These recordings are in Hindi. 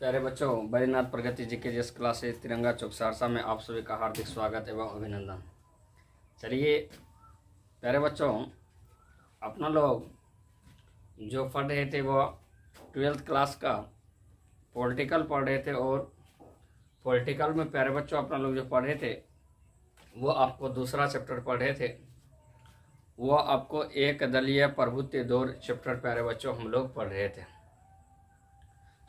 प्यारे बच्चों, बैद्यनाथ प्रगति जी के जिस क्लास से तिरंगा चौक सहरसा में आप सभी का हार्दिक स्वागत एवं अभिनंदन। चलिए प्यारे बच्चों, अपना लोग जो पढ़ रहे थे वो 12th क्लास का पॉलिटिकल पढ़ रहे थे, और पॉलिटिकल में प्यारे बच्चों अपना लोग जो पढ़ रहे थे वो आपको दूसरा चैप्टर पढ़ रहे थे, वो आपको एक दलीय प्रभुत्व दौर चैप्टर प्यारे बच्चों हम लोग पढ़ रहे थे।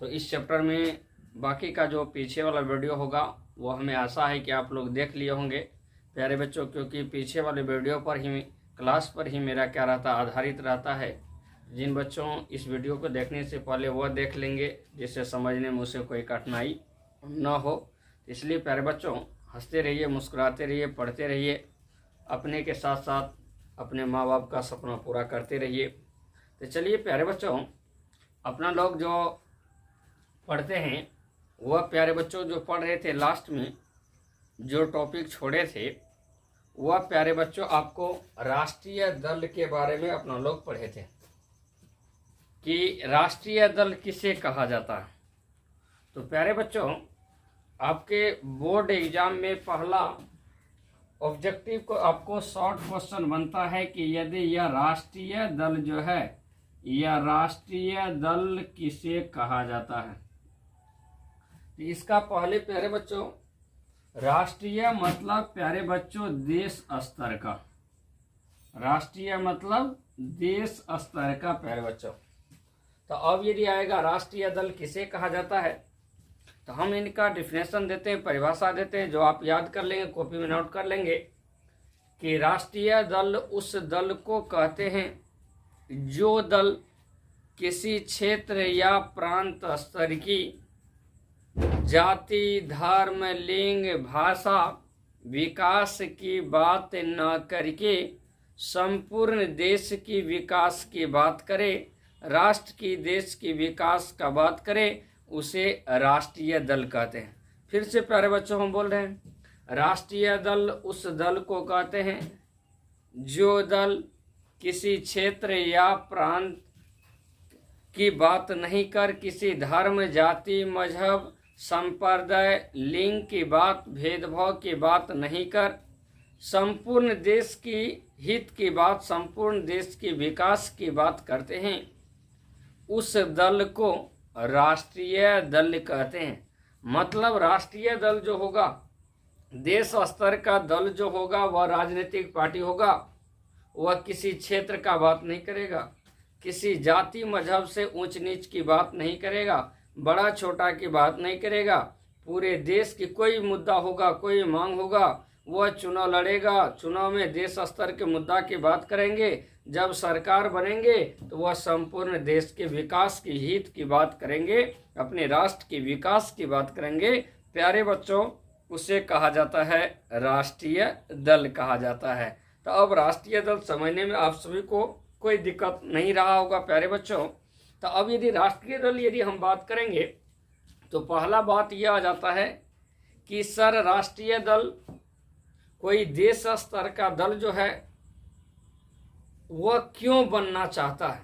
तो इस चैप्टर में बाकी का जो पीछे वाला वीडियो होगा वो हमें आशा है कि आप लोग देख लिए होंगे प्यारे बच्चों, क्योंकि पीछे वाले वीडियो पर ही क्लास पर ही मेरा क्या रहता आधारित रहता है। जिन बच्चों इस वीडियो को देखने से पहले वह देख लेंगे जिससे समझने में उसे कोई कठिनाई न हो। इसलिए प्यारे बच्चों हंसते रहिए, मुस्कुराते रहिए, पढ़ते रहिए, अपने के साथ साथ अपने माँ बाप का सपना पूरा करते रहिए। तो चलिए प्यारे बच्चों, अपना लोग जो पढ़ते हैं वह प्यारे बच्चों जो पढ़ रहे थे लास्ट में जो टॉपिक छोड़े थे वह प्यारे बच्चों आपको राष्ट्रीय दल के बारे में अपना लोग पढ़े थे कि राष्ट्रीय दल किसे कहा जाता है। तो प्यारे बच्चों आपके बोर्ड एग्जाम में पहला ऑब्जेक्टिव को आपको शॉर्ट क्वेश्चन बनता है कि यदि यह राष्ट्रीय दल जो है, यह राष्ट्रीय दल किसे कहा जाता है। इसका पहले प्यारे बच्चों राष्ट्रीय मतलब प्यारे बच्चों देश स्तर का, राष्ट्रीय मतलब देश स्तर का प्यारे बच्चों। तो अब यदि आएगा राष्ट्रीय दल किसे कहा जाता है तो हम इनका डिफिनेशन देते हैं, परिभाषा देते हैं, जो आप याद कर लेंगे, कॉपी में नोट कर लेंगे कि राष्ट्रीय दल उस दल को कहते हैं जो दल किसी क्षेत्र या प्रांत स्तर की जाति, धर्म, लिंग, भाषा, विकास की बात न करके संपूर्ण देश की विकास की बात करे, राष्ट्र की देश की विकास का बात करे, उसे राष्ट्रीय दल कहते हैं। फिर से प्यारे बच्चों हम बोल रहे हैं राष्ट्रीय दल उस दल को कहते हैं जो दल किसी क्षेत्र या प्रांत की बात नहीं कर किसी धर्म, जाति, मजहब, संप्रदाय, लिंग की बात, भेदभाव की बात नहीं कर संपूर्ण देश की हित की बात, संपूर्ण देश की विकास की बात करते हैं, उस दल को राष्ट्रीय दल कहते हैं। मतलब राष्ट्रीय दल जो होगा, देश स्तर का दल जो होगा वह राजनीतिक पार्टी होगा, वह किसी क्षेत्र का बात नहीं करेगा, किसी जाति मजहब से ऊंच नीच की बात नहीं करेगा, बड़ा छोटा की बात नहीं करेगा, पूरे देश की कोई मुद्दा होगा, कोई मांग होगा, वह चुनाव लड़ेगा, चुनाव में देश स्तर के मुद्दा की बात करेंगे, जब सरकार बनेंगे तो वह संपूर्ण देश के विकास की हित की बात करेंगे, अपने राष्ट्र की विकास की बात करेंगे। प्यारे बच्चों उसे कहा जाता है राष्ट्रीय दल कहा जाता है। तो अब राष्ट्रीय दल समझने में आप सभी को कोई दिक्कत नहीं रहा होगा प्यारे बच्चों। तो अब यदि राष्ट्रीय दल यदि हम बात करेंगे तो पहला बात यह आ जाता है कि सर राष्ट्रीय दल कोई देश स्तर का दल जो है वह क्यों बनना चाहता है,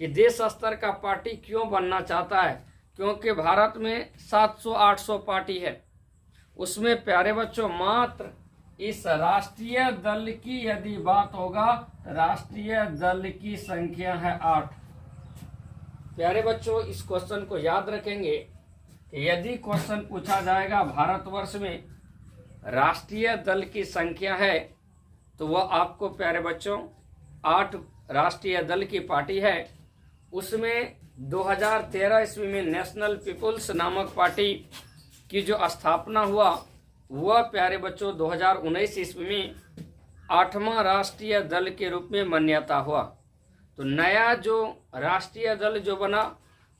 कि देश स्तर का पार्टी क्यों बनना चाहता है। क्योंकि भारत में 700-800 पार्टी है, उसमें प्यारे बच्चों मात्र इस राष्ट्रीय दल की यदि बात होगा, राष्ट्रीय दल की संख्या है 8। प्यारे बच्चों इस क्वेश्चन को याद रखेंगे कि यदि क्वेश्चन पूछा जाएगा भारतवर्ष में राष्ट्रीय दल की संख्या है तो वह आपको प्यारे बच्चों 8 राष्ट्रीय दल की पार्टी है। उसमें 2013 ईस्वी में नेशनल पीपुल्स नामक पार्टी की जो स्थापना हुआ वह प्यारे बच्चों 2019 ईस्वी में 8वां राष्ट्रीय दल के रूप में मान्यता हुआ। तो नया जो राष्ट्रीय दल जो बना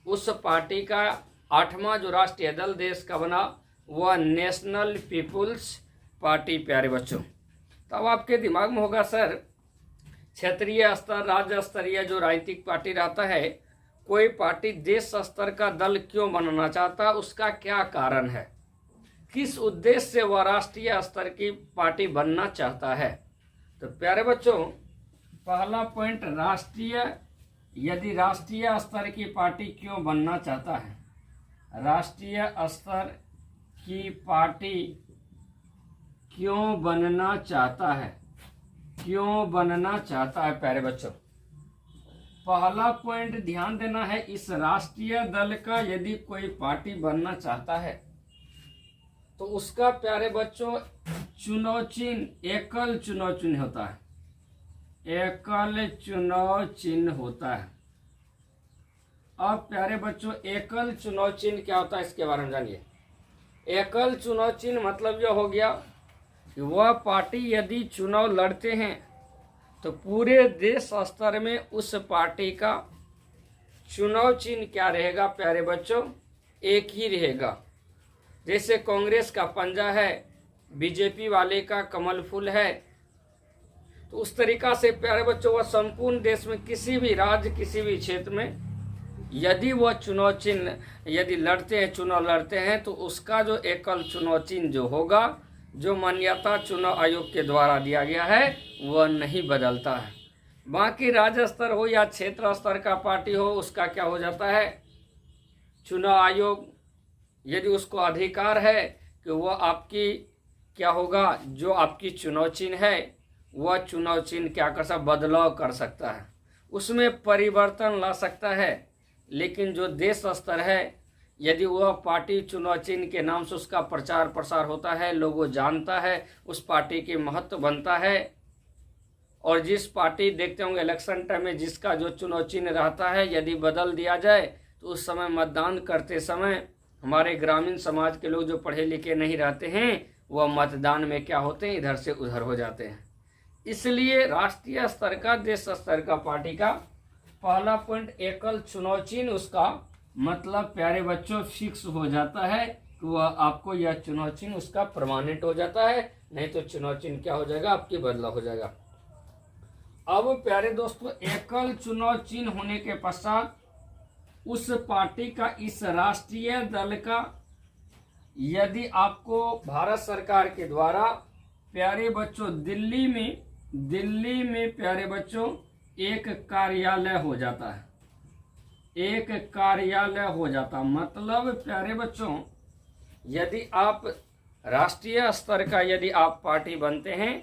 उस पार्टी का 8वां जो राष्ट्रीय दल देश का बना वह नेशनल पीपुल्स पार्टी प्यारे बच्चों। तो अब आपके दिमाग में होगा सर क्षेत्रीय स्तर, राज्य स्तरीय जो राजनीतिक पार्टी रहता है, कोई पार्टी देश स्तर का दल क्यों बनाना चाहता है, उसका क्या कारण है, किस उद्देश्य से वह राष्ट्रीय स्तर की पार्टी बनना चाहता है। तो प्यारे बच्चों पहला पॉइंट राष्ट्रीय, यदि राष्ट्रीय स्तर की पार्टी क्यों बनना चाहता है। राष्ट्रीय स्तर की पार्टी क्यों बनना चाहता है? क्यों बनना चाहता है प्यारे बच्चों? पहला पॉइंट ध्यान देना है, इस राष्ट्रीय दल का यदि कोई पार्टी बनना चाहता है तो उसका प्यारे बच्चों चुनाव चिन्ह एकल चुनाव चिन्ह होता है। एकल चुनाव चिन्ह होता है। अब प्यारे बच्चों एकल चुनाव चिन्ह क्या होता है इसके बारे में जानिए। एकल चुनाव चिन्ह मतलब यह हो गया कि वह पार्टी यदि चुनाव लड़ते हैं तो पूरे देश स्तर में उस पार्टी का चुनाव चिन्ह क्या रहेगा प्यारे बच्चों? एक ही रहेगा। जैसे कांग्रेस का पंजा है, बीजेपी वाले का कमल फूल है, तो उस तरीका से प्यारे बच्चों वह संपूर्ण देश में किसी भी राज्य किसी भी क्षेत्र में यदि वह चुनाव चिन्ह यदि लड़ते हैं, चुनाव लड़ते हैं, तो उसका जो एकल चुनाव चिन्ह जो होगा, जो मान्यता चुनाव आयोग के द्वारा दिया गया है, वह नहीं बदलता है। बाकी राज्य स्तर हो या क्षेत्र स्तर का पार्टी हो, उसका क्या हो जाता है? चुनाव आयोग यदि उसको अधिकार है कि वह आपकी क्या होगा, जो आपकी चुनाव चिन्ह है वह चुनाव चिन्ह क्या कर सकता, बदलाव कर सकता है, उसमें परिवर्तन ला सकता है। लेकिन जो देश स्तर है, यदि वह पार्टी चुनाव चिन्ह के नाम से उसका प्रचार प्रसार होता है, लोगों जानता है, उस पार्टी के महत्व बनता है, और जिस पार्टी देखते होंगे इलेक्शन टाइम में जिसका जो चुनाव चिन्ह रहता है यदि बदल दिया जाए तो उस समय मतदान करते समय हमारे ग्रामीण समाज के लोग जो पढ़े लिखे नहीं रहते हैं वह मतदान में क्या होते हैं, इधर से उधर हो जाते हैं। इसलिए राष्ट्रीय स्तर का, देश स्तर का पार्टी का पहला पॉइंट एकल चुनाव चिन्ह, उसका मतलब प्यारे बच्चों फिक्स हो जाता है कि वह आपको यह चुनाव चिन्ह उसका परमानेंट हो जाता है, नहीं तो चुनाव चिन्ह क्या हो जाएगा, आपकी बदला हो जाएगा। अब प्यारे दोस्तों एकल चुनाव चिन्ह होने के पश्चात उस पार्टी का, इस राष्ट्रीय दल का यदि आपको भारत सरकार के द्वारा प्यारे बच्चों दिल्ली में प्यारे बच्चों एक कार्यालय हो जाता है, एक कार्यालय हो जाता, मतलब प्यारे बच्चों यदि आप राष्ट्रीय स्तर का यदि आप पार्टी बनते हैं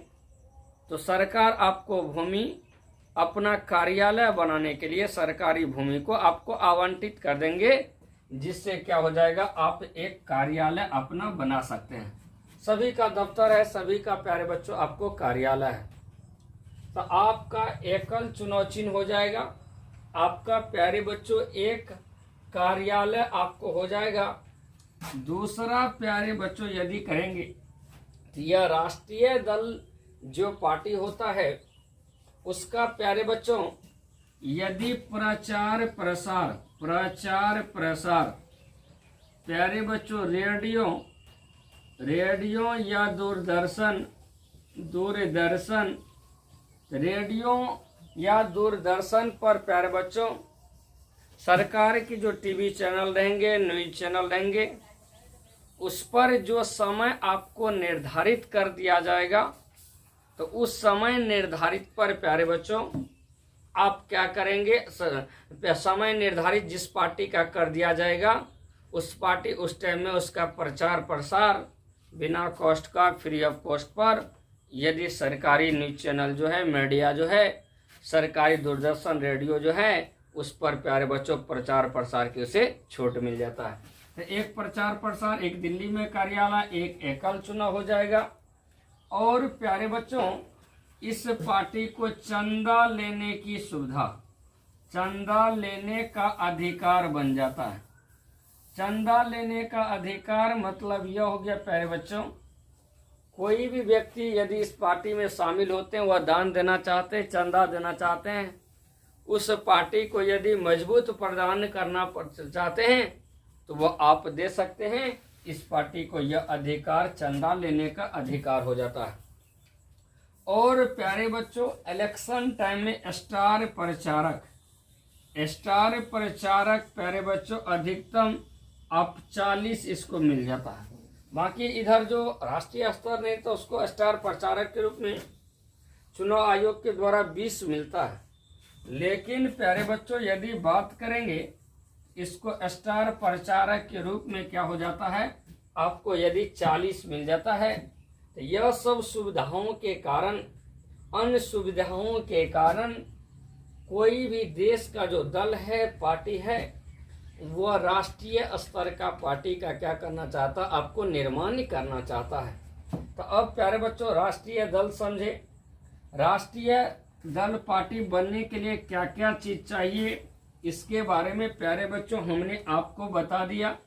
तो सरकार आपको भूमि अपना कार्यालय बनाने के लिए सरकारी भूमि को आपको आवंटित कर देंगे, जिससे क्या हो जाएगा, आप एक कार्यालय अपना बना सकते हैं। सभी का दफ्तर है, सभी का प्यारे बच्चों आपको कार्यालय है, तो आपका एकल चुनाव चिन्ह हो जाएगा, आपका प्यारे बच्चों एक कार्यालय आपको हो जाएगा। दूसरा प्यारे बच्चों यदि करेंगे तो यह राष्ट्रीय दल जो पार्टी होता है उसका प्यारे बच्चों यदि प्रचार प्रसार प्यारे बच्चों रेडियो या दूरदर्शन पर प्यारे बच्चों सरकार की जो टीवी चैनल रहेंगे, न्यूज चैनल रहेंगे, उस पर जो समय आपको निर्धारित कर दिया जाएगा, तो उस समय निर्धारित पर प्यारे बच्चों आप क्या करेंगे, समय निर्धारित जिस पार्टी का कर दिया जाएगा उस पार्टी उस टाइम में उसका प्रचार प्रसार बिना कॉस्ट का, फ्री ऑफ कॉस्ट पर, यदि सरकारी न्यूज चैनल जो है, मीडिया जो है, सरकारी दूरदर्शन रेडियो जो है, उस पर प्यारे बच्चों प्रचार प्रसार की उसे छूट मिल जाता है। तो एक प्रचार प्रसार, एक दिल्ली में कार्यालय, एक एकल चुनाव हो जाएगा। और प्यारे बच्चों इस पार्टी को चंदा लेने की सुविधा, चंदा लेने का अधिकार बन जाता है। चंदा लेने का अधिकार मतलब यह हो गया प्यारे बच्चों, कोई भी व्यक्ति यदि इस पार्टी में शामिल होते हैं, वह दान देना चाहते हैं, चंदा देना चाहते हैं, उस पार्टी को यदि मजबूत प्रदान करना चाहते हैं तो वह आप दे सकते हैं। इस पार्टी को यह अधिकार, चंदा लेने का अधिकार हो जाता है। और प्यारे बच्चों इलेक्शन टाइम में स्टार प्रचारक प्यारे बच्चों अधिकतम आप 40 इसको मिल जाता है। बाकी इधर जो राष्ट्रीय स्तर नहीं तो उसको स्टार प्रचारक के रूप में चुनाव आयोग के द्वारा 20 मिलता है। लेकिन प्यारे बच्चों यदि बात करेंगे इसको स्टार प्रचारक के रूप में क्या हो जाता है, आपको यदि 40 मिल जाता है तो यह सब सुविधाओं के कारण, अन्य सुविधाओं के कारण कोई भी देश का जो दल है, पार्टी है, वह राष्ट्रीय स्तर का पार्टी का क्या करना चाहता, आपको निर्माण करना चाहता है। तो अब प्यारे बच्चों, राष्ट्रीय दल समझे। राष्ट्रीय दल पार्टी बनने के लिए क्या क्या चीज चाहिए, इसके बारे में प्यारे बच्चों हमने आपको बता दिया।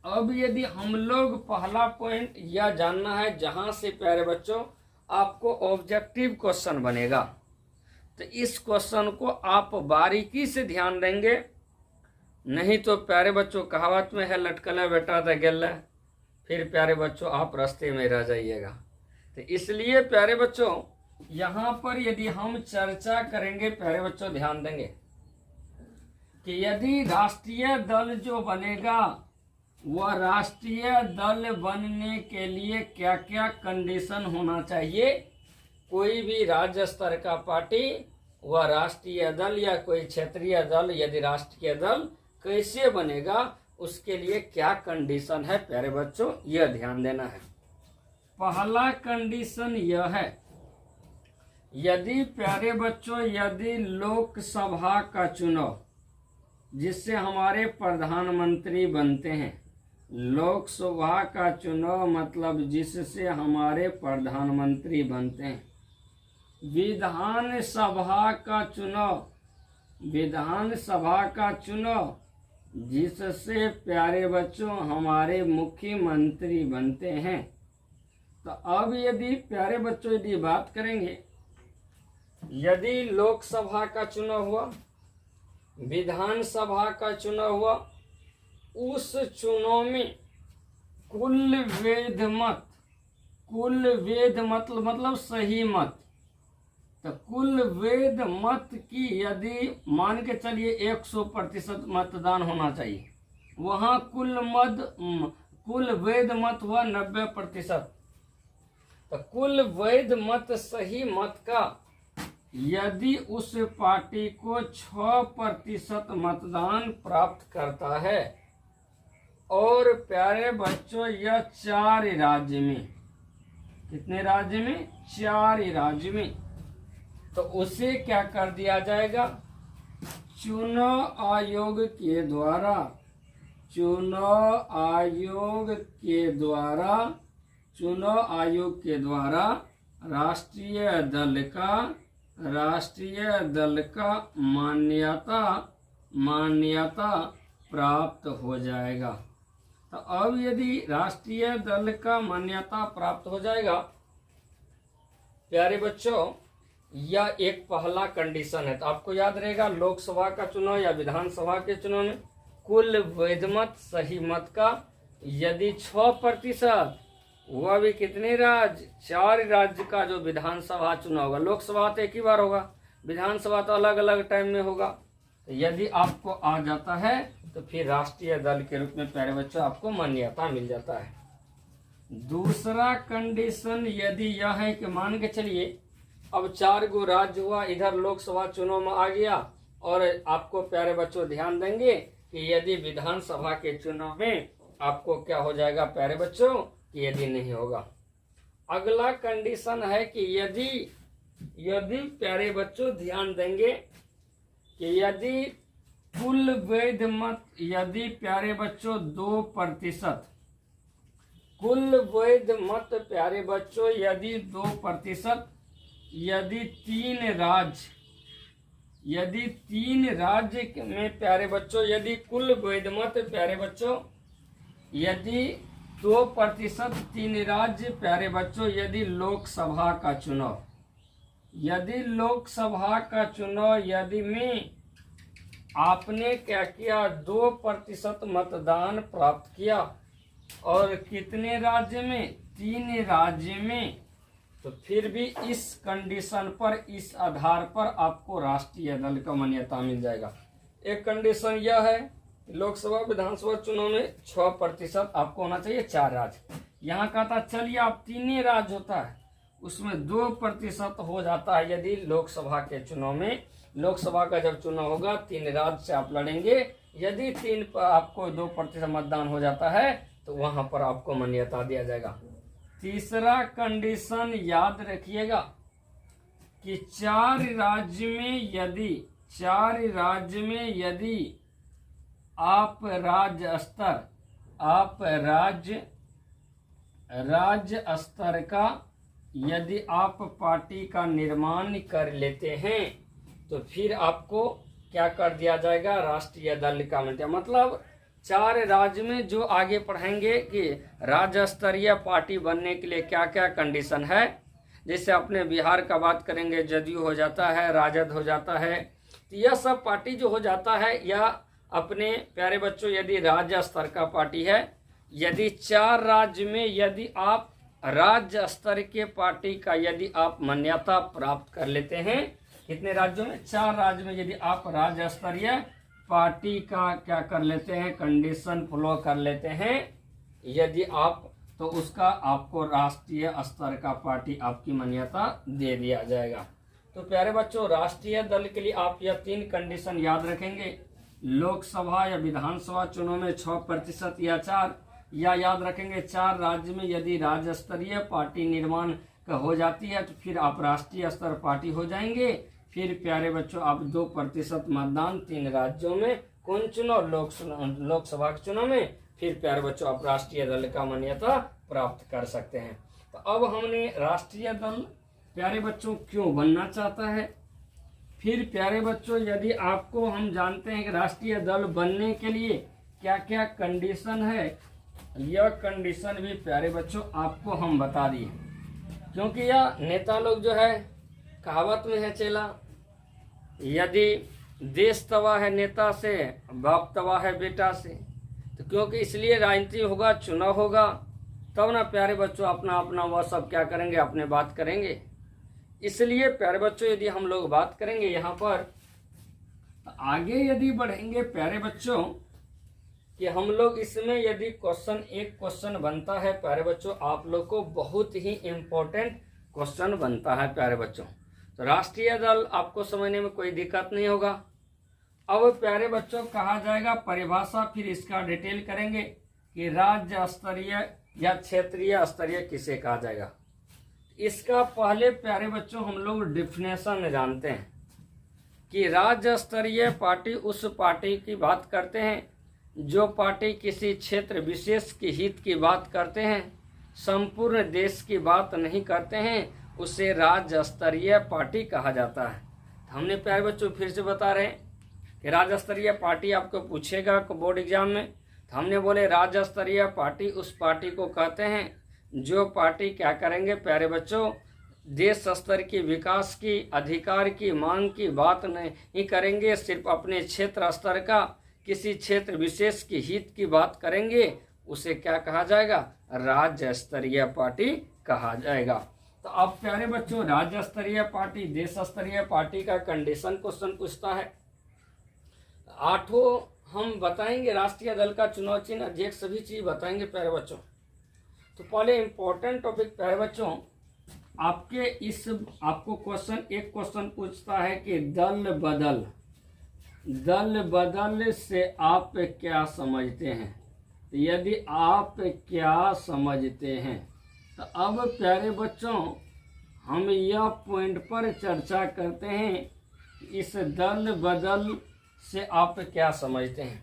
अब यदि हम लोग पहला पॉइंट यह जानना है, जहां से प्यारे बच्चों आपको ऑब्जेक्टिव क्वेश्चन बनेगा, तो इस क्वेश्चन को आप बारीकी से ध्यान देंगे, नहीं तो प्यारे बच्चों कहावत में है लटकला बेटा तो गल्ला, फिर प्यारे बच्चों आप रास्ते में रह जाइएगा। तो इसलिए प्यारे बच्चों यहाँ पर यदि हम चर्चा करेंगे, प्यारे बच्चों ध्यान देंगे कि यदि राष्ट्रीय दल जो बनेगा, वह राष्ट्रीय दल बनने के लिए क्या क्या कंडीशन होना चाहिए। कोई भी राज्य स्तर का पार्टी वह राष्ट्रीय दल या कोई क्षेत्रीय दल, यदि राष्ट्रीय दल कैसे बनेगा, उसके लिए क्या कंडीशन है, प्यारे बच्चों यह ध्यान देना है। पहला कंडीशन यह है, यदि प्यारे बच्चों यदि लोकसभा का चुनाव, जिससे हमारे प्रधानमंत्री बनते हैं, लोकसभा का चुनाव मतलब जिससे हमारे प्रधानमंत्री बनते हैं, विधानसभा का चुनाव, विधानसभा का चुनाव जिससे प्यारे बच्चों हमारे मुख्यमंत्री बनते हैं। तो अब यदि प्यारे बच्चों यदि बात करेंगे, यदि लोकसभा का चुनाव हुआ, विधानसभा का चुनाव हुआ, उस चुनाव में कुल वेद मत, कुल वेद मतलब सही मत, तो कुल वेद मत की यदि मान के चलिए 100% मतदान होना चाहिए, वहाँ कुल वेद मत हुआ 90%। तो कुल वेद मत सही मत का यदि उस पार्टी को 6% मतदान प्राप्त करता है, और प्यारे बच्चों यह 4 राज्य में, कितने राज्य में, 4 राज्य में, तो उसे क्या कर दिया जाएगा, चुनाव आयोग के द्वारा, चुनाव आयोग के द्वारा, चुनाव आयोग के द्वारा राष्ट्रीय दल का मान्यता प्राप्त हो जाएगा। तो अब यदि राष्ट्रीय दल का मान्यता प्राप्त हो जाएगा, प्यारे बच्चों यह एक पहला कंडीशन है। तो आपको याद रहेगा, लोकसभा का चुनाव या विधानसभा के चुनाव में कुल वैध मत सही मत का यदि 6%, वह भी कितने राज्य, 4 राज्य का जो विधानसभा चुनाव होगा, लोकसभा तो एक ही बार होगा, विधानसभा तो अलग अलग टाइम में होगा। तो यदि आपको आ जाता है तो फिर राष्ट्रीय दल के रूप में प्यारे बच्चों आपको मान्यता मिल जाता है। दूसरा कंडीशन यदि यह है कि मान के चलिए अब 4 गो राज्य हुआ, इधर लोकसभा चुनाव में आ गया, और आपको प्यारे बच्चों ध्यान देंगे कि यदि विधानसभा के चुनाव में आपको क्या हो जाएगा प्यारे बच्चों, कि यदि नहीं होगा। अगला कंडीशन है कि यदि प्यारे बच्चों ध्यान देंगे कि यदि कुल वैध मत, यदि प्यारे बच्चों 2%, कुल वैध मत प्यारे बच्चों यदि 2%, यदि 3 राज्य में प्यारे बच्चों यदि कुल वैध मत प्यारे बच्चों यदि 2% 3 राज्य प्यारे बच्चों, यदि लोकसभा का चुनाव, यदि लोकसभा का चुनाव यदि में आपने क्या किया 2% मतदान प्राप्त किया, और कितने राज्य में, 3 राज्य में, तो फिर भी इस कंडीशन पर, इस आधार पर आपको राष्ट्रीय दल का मान्यता मिल जाएगा। एक कंडीशन यह है लोकसभा विधानसभा चुनाव में 6% आपको होना चाहिए 4 राज्य। यहाँ कहता चलिए आप 3 राज्य होता है, उसमें 2% हो जाता है यदि लोकसभा के चुनाव में लोकसभा का जब चुनाव होगा 3 राज्य से आप लड़ेंगे। यदि 3 पर आपको 2% मतदान हो जाता है तो वहां पर आपको मान्यता दिया जाएगा। तीसरा कंडीशन याद रखिएगा कि 4 राज्य में यदि आप राज्य स्तर का यदि आप पार्टी का निर्माण कर लेते हैं तो फिर आपको क्या कर दिया जाएगा, राष्ट्रीय दल का मान्यता। मतलब 4 राज्य में जो आगे पढ़ेंगे कि राज्य स्तरीय पार्टी बनने के लिए क्या क्या कंडीशन है। जैसे अपने बिहार का बात करेंगे, जदयू हो जाता है, राजद हो जाता है, तो यह सब पार्टी जो हो जाता है, या अपने प्यारे बच्चों यदि राज्य स्तर का पार्टी है, यदि 4 राज्य में यदि आप राज्य स्तर के पार्टी का यदि आप मान्यता प्राप्त कर लेते हैं, कितने राज्यों में, 4 राज्य में यदि आप राज्य स्तरीय पार्टी का क्या कर लेते हैं, कंडीशन फॉलो कर लेते हैं यदि आप, तो उसका आपको राष्ट्रीय स्तर का पार्टी आपकी मान्यता दे दिया जाएगा। तो प्यारे बच्चों, राष्ट्रीय दल के लिए आप यह 3 कंडीशन याद रखेंगे। लोकसभा या विधानसभा चुनाव में 6% या 4, या याद रखेंगे 4 राज्य में यदि राज्य स्तरीय पार्टी निर्माण हो जाती है तो फिर आप राष्ट्रीय स्तर पार्टी हो जाएंगे। फिर प्यारे बच्चों, आप 2% मतदान 3 राज्यों में, कौन चुनाव, लोकसभा के चुनाव में, फिर प्यारे बच्चों आप राष्ट्रीय दल का मान्यता प्राप्त कर सकते हैं। तो अब हमने राष्ट्रीय दल प्यारे बच्चों क्यों बनना चाहता है, फिर प्यारे बच्चों यदि आपको हम जानते हैं कि राष्ट्रीय दल बनने के लिए क्या क्या कंडीशन है, यह कंडीशन भी प्यारे बच्चों आपको हम बता दिए। क्योंकि यह नेता लोग जो है, कहावत में है चेला, यदि देश तबाह है नेता से, बाप तबाह है बेटा से। तो क्योंकि इसलिए राजनीति होगा, चुनाव होगा, तब ना प्यारे बच्चों अपना अपना वह सब क्या करेंगे, अपने बात करेंगे। इसलिए प्यारे बच्चों यदि हम लोग बात करेंगे यहाँ पर, तो आगे यदि बढ़ेंगे प्यारे बच्चों कि हम लोग इसमें यदि एक क्वेश्चन बनता है प्यारे बच्चों, आप लोग को बहुत ही इम्पोर्टेंट क्वेश्चन बनता है प्यारे बच्चों। तो राष्ट्रीय दल आपको समझने में कोई दिक्कत नहीं होगा। अब प्यारे बच्चों कहा जाएगा परिभाषा, फिर इसका डिटेल करेंगे कि राज्य स्तरीय या क्षेत्रीय स्तरीय किसे कहा जाएगा। इसका पहले प्यारे बच्चों हम लोग डिफिनेशन जानते हैं कि राज्य स्तरीय पार्टी उस पार्टी की बात करते हैं जो पार्टी किसी क्षेत्र विशेष के हित की बात करते हैं, संपूर्ण देश की बात नहीं करते हैं, उसे राज्य स्तरीय पार्टी कहा जाता है। हमने प्यारे बच्चों फिर से बता रहे हैं कि राज्य स्तरीय पार्टी आपको पूछेगा बोर्ड एग्जाम में, तो हमने बोले राज्य स्तरीय पार्टी उस पार्टी को कहते हैं जो पार्टी क्या करेंगे प्यारे बच्चों, देश स्तर की विकास की, अधिकार की, मांग की बात नहीं करेंगे, सिर्फ अपने क्षेत्र स्तर का किसी क्षेत्र विशेष की हित की बात करेंगे, उसे क्या कहा जाएगा, राज्य स्तरीय पार्टी कहा जाएगा। तो अब प्यारे बच्चों राज्य स्तरीय पार्टी, देश स्तरीय पार्टी का कंडीशन क्वेश्चन पूछता है। 8 हम बताएंगे राष्ट्रीय दल का चुनाव चिन्ह, अध्यक्ष, सभी चीज बताएंगे प्यारे बच्चों। तो पहले इंपॉर्टेंट टॉपिक प्यारे बच्चों, आपको एक क्वेश्चन पूछता है कि दल बदल से आप क्या समझते हैं। तो यदि आप क्या समझते हैं, तो अब प्यारे बच्चों हम यह पॉइंट पर चर्चा करते हैं कि इस दल बदल से आप क्या समझते हैं।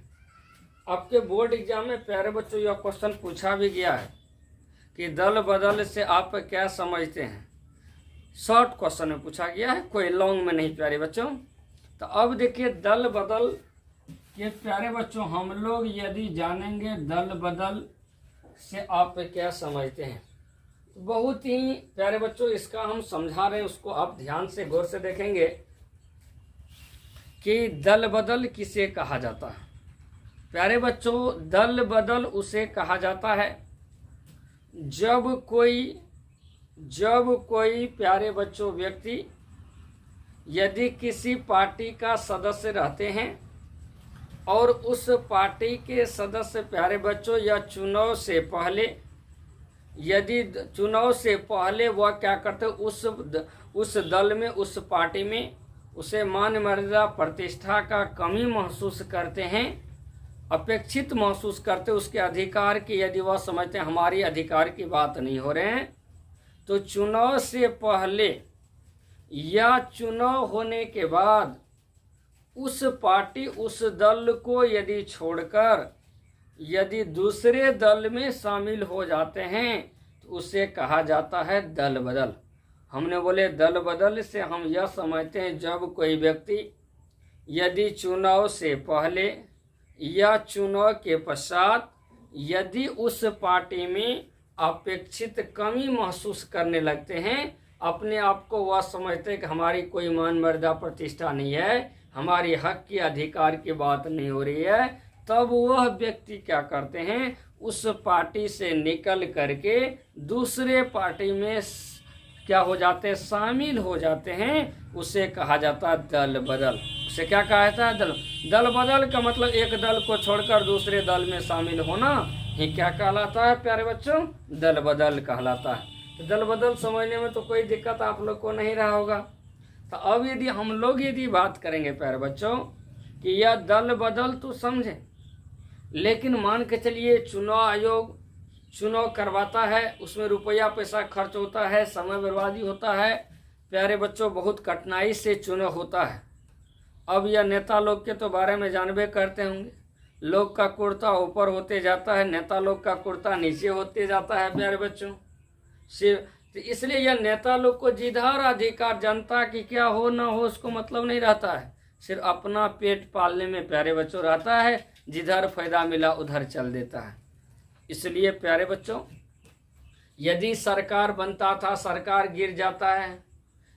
आपके बोर्ड एग्जाम में प्यारे बच्चों यह क्वेश्चन पूछा भी गया है कि दल बदल से आप क्या समझते हैं। शॉर्ट क्वेश्चन में पूछा गया है, कोई लॉन्ग में नहीं प्यारे बच्चों। तो अब देखिए दल बदल के प्यारे बच्चों हम लोग यदि जानेंगे दल बदल से आप क्या समझते हैं, तो बहुत ही प्यारे बच्चों इसका हम समझा रहे हैं, उसको आप ध्यान से गौर से देखेंगे कि दल बदल किसे कहा जाता है। प्यारे बच्चों दल बदल उसे कहा जाता है जब कोई प्यारे बच्चों व्यक्ति यदि किसी पार्टी का सदस्य रहते हैं और उस पार्टी के सदस्य प्यारे बच्चों या चुनाव से पहले वह क्या करते, उस दल में, उस पार्टी में उसे मान मर्यादा प्रतिष्ठा का कमी महसूस करते हैं, अपेक्षित महसूस करते उसके अधिकार की, यदि वह समझते हैं हमारी अधिकार की बात नहीं हो रहे हैं, तो चुनाव से पहले या चुनाव होने के बाद उस पार्टी उस दल को यदि छोड़कर यदि दूसरे दल में शामिल हो जाते हैं तो उसे कहा जाता है दल बदल। हमने बोले दल बदल से हम यह समझते हैं जब कोई व्यक्ति यदि चुनाव से पहले या चुनाव के पश्चात यदि उस पार्टी में अपेक्षित कमी महसूस करने लगते हैं, अपने आप को वह समझते हैं कि हमारी कोई मान मर्यादा प्रतिष्ठा नहीं है, हमारी हक की अधिकार की बात नहीं हो रही है, तब वह व्यक्ति क्या करते हैं, उस पार्टी से निकल करके दूसरे पार्टी में क्या हो जाते हैं, शामिल हो जाते हैं। उसे कहा जाता है दल बदल। उसे क्या कहा जाता है, दल बदल का मतलब एक दल को छोड़कर दूसरे दल में शामिल होना ही क्या कहलाता है प्यारे बच्चों, दल बदल कहलाता है। तो दल बदल समझने में तो कोई दिक्कत आप लोग को नहीं रहा होगा। तो अब यदि हम लोग यदि बात करेंगे प्यारे बच्चों कि यह दल बदल तो समझे, लेकिन मान के चलिए चुनाव आयोग चुनाव करवाता है, उसमें रुपया पैसा खर्च होता है, समय बर्बादी होता है प्यारे बच्चों, बहुत कठिनाई से चुनाव होता है। अब यह नेता लोग के तो बारे में जानबे करते होंगे, लोग का कुर्ता ऊपर होते जाता है, नेता लोग का कुर्ता नीचे होते जाता है प्यारे बच्चों। सिर्फ तो इसलिए यह नेता लोग को जिधर अधिकार जनता की क्या हो ना हो उसको मतलब नहीं रहता है, सिर्फ अपना पेट पालने में प्यारे बच्चों रहता है, जिधर फायदा मिला उधर चल देता है। इसलिए प्यारे बच्चों यदि सरकार बनता था, सरकार गिर जाता है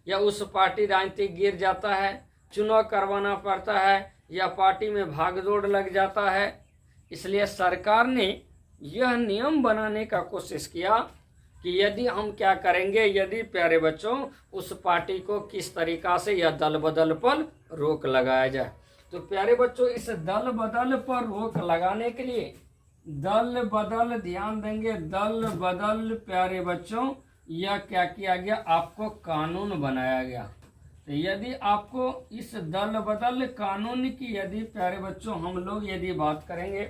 या उस पार्टी राजनीतिक गिर जाता है, चुनाव करवाना पड़ता है या पार्टी में भागदौड़ लग जाता है, इसलिए सरकार ने यह नियम बनाने का कोशिश किया कि यदि हम क्या करेंगे, यदि प्यारे बच्चों उस पार्टी को किस तरीका से यह दल बदल पर रोक लगाया जाए। तो प्यारे बच्चों इस दल बदल पर रोक लगाने के लिए दल बदल ध्यान देंगे, दल बदल प्यारे बच्चों यह क्या किया गया, आपको कानून बनाया गया। तो यदि आपको इस दल बदल कानून की यदि प्यारे बच्चों हम लोग यदि बात करेंगे,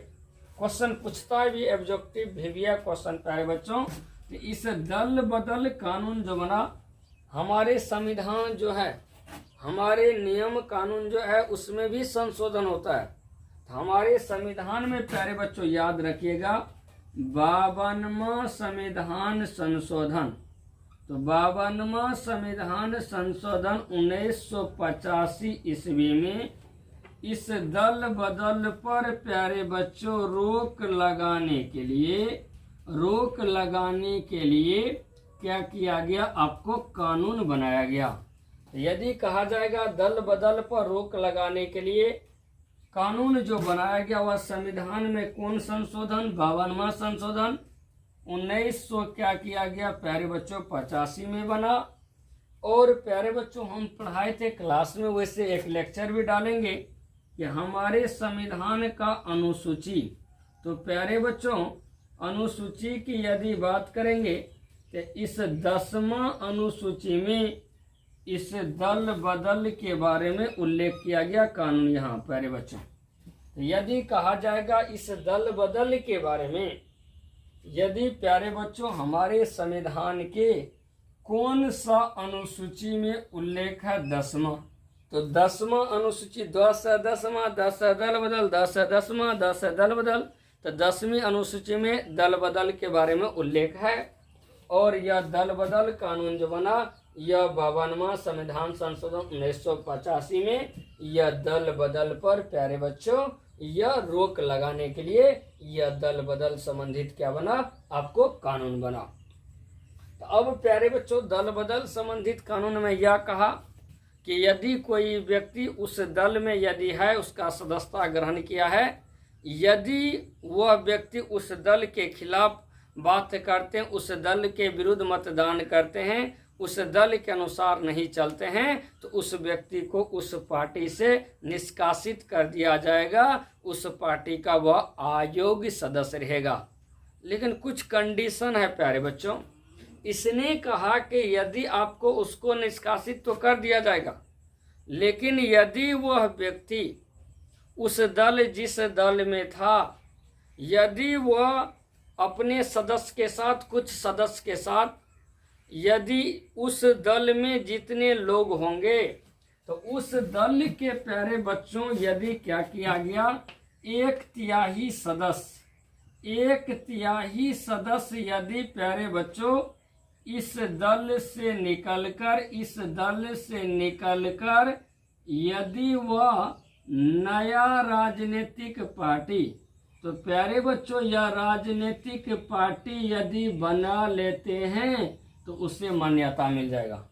क्वेश्चन पूछता है भी ऑब्जेक्टिव भेविया क्वेश्चन प्यारे बच्चों, तो इस दल बदल कानून जो बना, हमारे संविधान जो है, हमारे नियम कानून जो है उसमें भी संशोधन होता है। तो हमारे संविधान में प्यारे बच्चों याद रखिएगा 52वां संविधान संशोधन, तो 52वां संविधान संशोधन 1985 ईस्वी में इस दल बदल पर प्यारे बच्चों रोक लगाने के लिए क्या किया गया, आपको कानून बनाया गया। यदि कहा जाएगा दल बदल पर रोक लगाने के लिए कानून जो बनाया गया वह संविधान में कौन संशोधन, 52वां संशोधन 1900 क्या किया गया प्यारे बच्चों 85 में बना। और प्यारे बच्चों हम पढ़ाए थे क्लास में, वैसे एक लेक्चर भी डालेंगे कि हमारे संविधान का अनुसूची, तो प्यारे बच्चों अनुसूची की यदि बात करेंगे तो इस 10वां अनुसूची में इस दल बदल के बारे में उल्लेख किया गया कानून यहाँ प्यारे बच्चों। तो यदि कहा जाएगा इस दल बदल के बारे में, यदि प्यारे बच्चों हमारे संविधान के कौन सा अनुसूची में उल्लेख है, 10वां, तो 10वां अनुसूची 10 है 10वां, 10 है दल बदल, 10 है 10वां, 10 है दल बदल, तो 10वीं अनुसूची में दल बदल के बारे में उल्लेख है। और यह दल बदल कानून जो बना यह 52वां संविधान संशोधन 1985 में यह दल बदल पर प्यारे बच्चों यह रोक लगाने के लिए यह दल बदल संबंधित क्या बना, आपको कानून बना। तो अब प्यारे बच्चों दल बदल संबंधित कानून में यह कहा कि यदि कोई व्यक्ति उस दल में यदि है, उसका सदस्यता ग्रहण किया है, यदि वह व्यक्ति उस दल के खिलाफ बात करते हैं, उस दल के विरुद्ध मतदान करते हैं, उस दल के अनुसार नहीं चलते हैं, तो उस व्यक्ति को उस पार्टी से निष्कासित कर दिया जाएगा, उस पार्टी का वह अयोग्य सदस्य रहेगा। लेकिन कुछ कंडीशन है प्यारे बच्चों, इसने कहा कि यदि आपको उसको निष्कासित तो कर दिया जाएगा, लेकिन यदि वह व्यक्ति उस दल जिस दल में था, यदि वह अपने सदस्य के साथ, कुछ सदस्य के साथ, यदि उस दल में जितने लोग होंगे तो उस दल के प्यारे बच्चों यदि क्या किया गया, एक तिहाई सदस्य यदि प्यारे बच्चों इस दल से निकलकर यदि वह नया राजनीतिक पार्टी, तो प्यारे बच्चों यह राजनीतिक पार्टी यदि बना लेते हैं तो उससे मान्यता मिल जाएगा,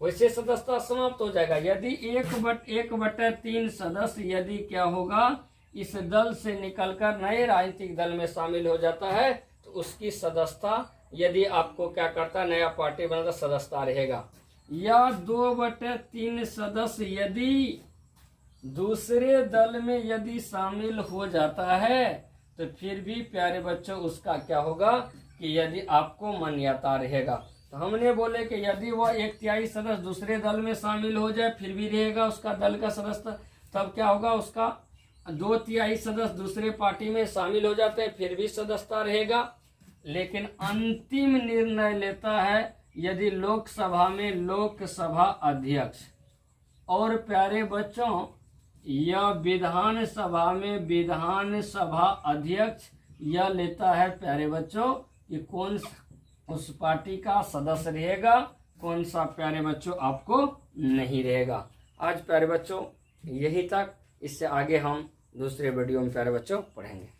वैसे सदस्यता समाप्त हो जाएगा। यदि 1/3 सदस्य यदि क्या होगा, इस दल से निकलकर नए राजनीतिक दल में शामिल हो जाता है तो उसकी सदस्यता, यदि आपको क्या करता है, नया पार्टी बनाता, सदस्यता रहेगा। या 2/3 सदस्य यदि दूसरे दल में यदि शामिल हो जाता है तो फिर भी प्यारे बच्चों उसका क्या होगा कि यदि आपको मान्यता रहेगा। तो हमने बोले कि यदि वह 1/3 सदस्य दूसरे दल में शामिल हो जाए फिर भी रहेगा उसका दल का सदस्य, तब क्या होगा, उसका 2/3 सदस्य दूसरे पार्टी में शामिल हो जाते हैं फिर भी सदस्यता रहेगा। लेकिन अंतिम निर्णय लेता है यदि लोकसभा में लोकसभा अध्यक्ष, और प्यारे बच्चों यह विधानसभा में विधानसभा अध्यक्ष यह लेता है प्यारे बच्चों कि कौन उस पार्टी का सदस्य रहेगा, कौन सा प्यारे बच्चों आपको नहीं रहेगा। आज प्यारे बच्चों यही तक, इससे आगे हम दूसरे वीडियो में प्यारे बच्चों पढ़ेंगे।